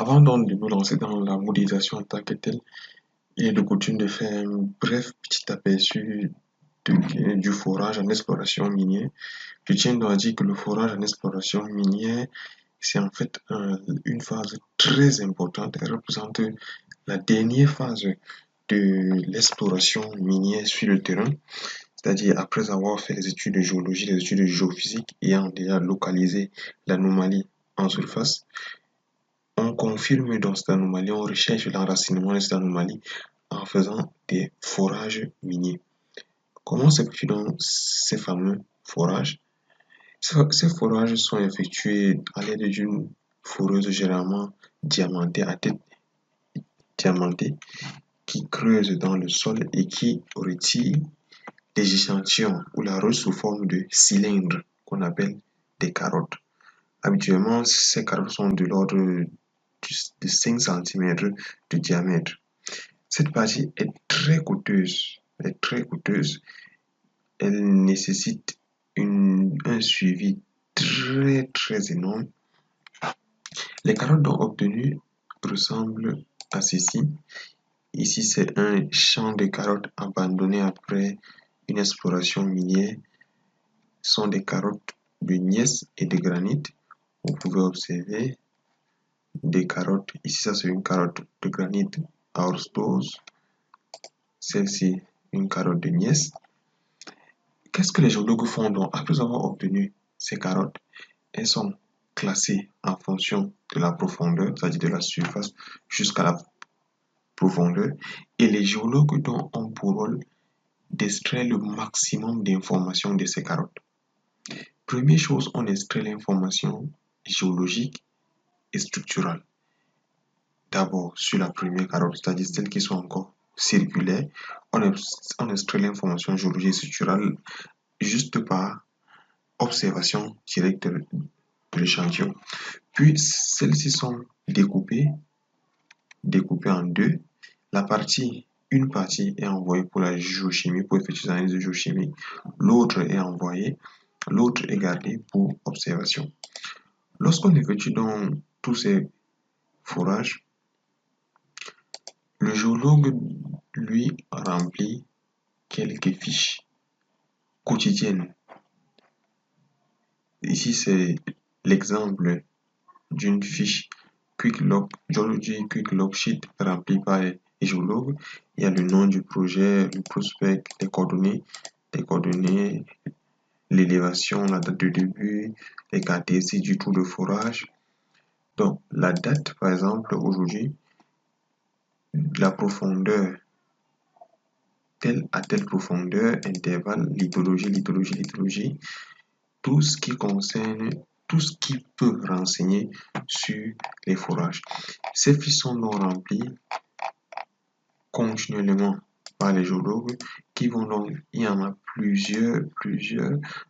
Avant donc de nous lancer dans la modélisation en tant que telle, il est de coutume de faire un bref petit aperçu du forage en exploration minière. Je tiens donc à dire que le forage en exploration minière, c'est en fait une phase très importante. Elle représente la dernière phase de l'exploration minière sur le terrain, c'est-à-dire après avoir fait les études de géologie, les études de géophysique, ayant déjà localisé l'anomalie en surface. On confirme donc cette anomalie, on recherche l'enracinement de cette anomalie en faisant des forages miniers. Comment s'effectuent donc ces fameux forages? Ces forages sont effectués à l'aide d'une foreuse généralement diamantée à tête diamantée qui creuse dans le sol et qui retire des échantillons ou la roche sous forme de cylindres qu'on appelle des carottes. Habituellement, ces carottes sont de l'ordre de 5 cm de diamètre. Cette partie est très coûteuse. Elle nécessite un suivi très énorme. Les carottes donc obtenues ressemblent à ceci. Ici, c'est un champ de carottes abandonné après une exploration minière. Ce sont des carottes de gneiss et de granit. Vous pouvez observer des carottes. Ici, ça c'est une carotte de granit à orthose. Celle-ci, une carotte de gneiss. Qu'est-ce que les géologues font donc après avoir obtenu ces carottes? Elles sont classées en fonction de la profondeur, c'est-à-dire de la surface jusqu'à la profondeur. Et les géologues donc ont pour rôle d'extraire le maximum d'informations de ces carottes. Première chose, on extrait l'information géologique et structurale. D'abord, sur la première carotte, c'est-à-dire celles qui sont encore circulaires, on extrait l'information géologique et structurale juste par observation directe de l'échantillon. Puis, celles-ci sont découpées en deux. Une partie est envoyée pour la géochimie, pour effectuer l'analyse de géochimie. L'autre est gardée pour observation. Lorsqu'on effectue donc tous ces forages, le géologue, lui, remplit quelques fiches quotidiennes. Ici, c'est l'exemple d'une fiche Quick Log Geology Quick Log Sheet remplie par les géologues. Il y a le nom du projet, le prospect, les coordonnées, l'élévation, la date de début, les caractéristiques du trou de forage. Donc, la date, par exemple, aujourd'hui, la profondeur, telle à telle profondeur, intervalle, lithologie, tout ce qui concerne, tout ce qui peut renseigner sur les forages. Ces fiches sont donc remplies continuellement par les géologues qui vont donc, il y en a plusieurs.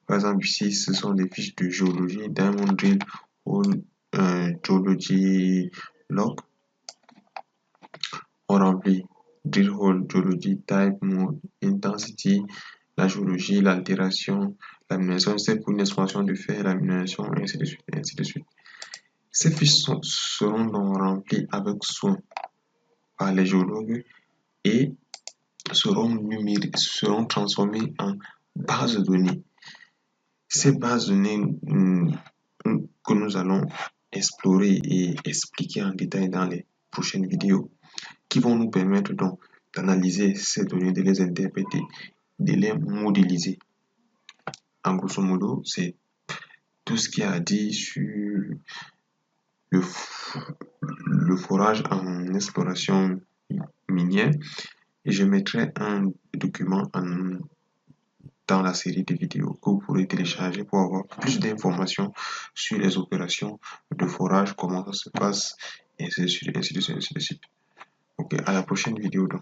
Par exemple, ici, ce sont des fiches de géologie, Diamond Drill Hole Geology Log. On remplit Drill Hole Geology Type, Mode, Intensity, la géologie, l'altération, l'amélioration, c'est pour une exploration de fer, l'amélioration, et ainsi de suite. Ces fiches seront donc remplies avec soin par les géologues et seront transformées en bases de données. Ces bases de données que nous allons explorer et expliquer en détail dans les prochaines vidéos, qui vont nous permettre donc d'analyser ces données, de les interpréter, de les modéliser. En grosso modo, c'est tout ce qu'il y a à dire sur le forage en exploration minière. Et je mettrai un document dans la série de vidéos que vous pourrez télécharger pour avoir plus d'informations sur les opérations de forage, comment ça se passe, et ainsi de suite. Ok, à la prochaine vidéo donc.